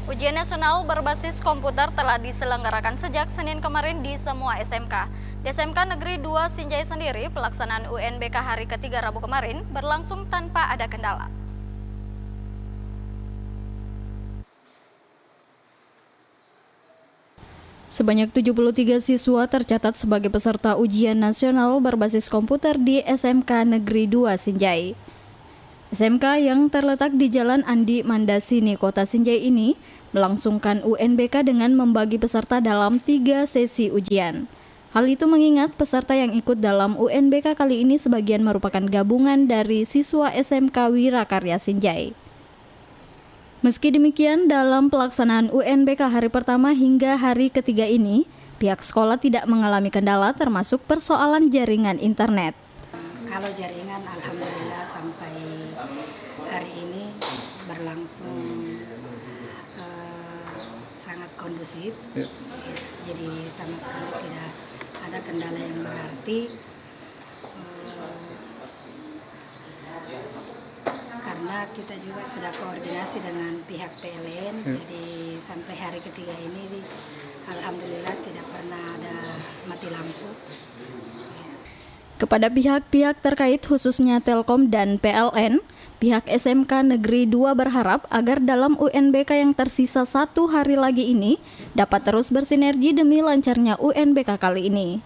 Ujian nasional berbasis komputer telah diselenggarakan sejak Senin kemarin di semua SMK. Di SMK Negeri 2 Sinjai sendiri, pelaksanaan UNBK hari ketiga Rabu kemarin berlangsung tanpa ada kendala. Sebanyak 73 siswa tercatat sebagai peserta ujian nasional berbasis komputer di SMK Negeri 2 Sinjai. SMK yang terletak di Jalan Andi Mandasini, Kota Sinjai ini melangsungkan UNBK dengan membagi peserta dalam 3 sesi ujian. Hal itu mengingat peserta yang ikut dalam UNBK kali ini sebagian merupakan gabungan dari siswa SMK Wirakarya Sinjai. Meski demikian, dalam pelaksanaan UNBK hari pertama hingga hari ketiga ini, pihak sekolah tidak mengalami kendala termasuk persoalan jaringan internet. Kalau jaringan alhamdulillah sampai hari ini berlangsung sangat kondusif, jadi sama sekali tidak ada kendala yang berarti, karena kita juga sudah koordinasi dengan pihak PLN, jadi sampai hari ketiga ini alhamdulillah tidak pernah ada mati lampu. Kepada pihak-pihak terkait khususnya Telkom dan PLN, pihak SMK Negeri 2 berharap agar dalam UNBK yang tersisa 1 hari lagi ini dapat terus bersinergi demi lancarnya UNBK kali ini.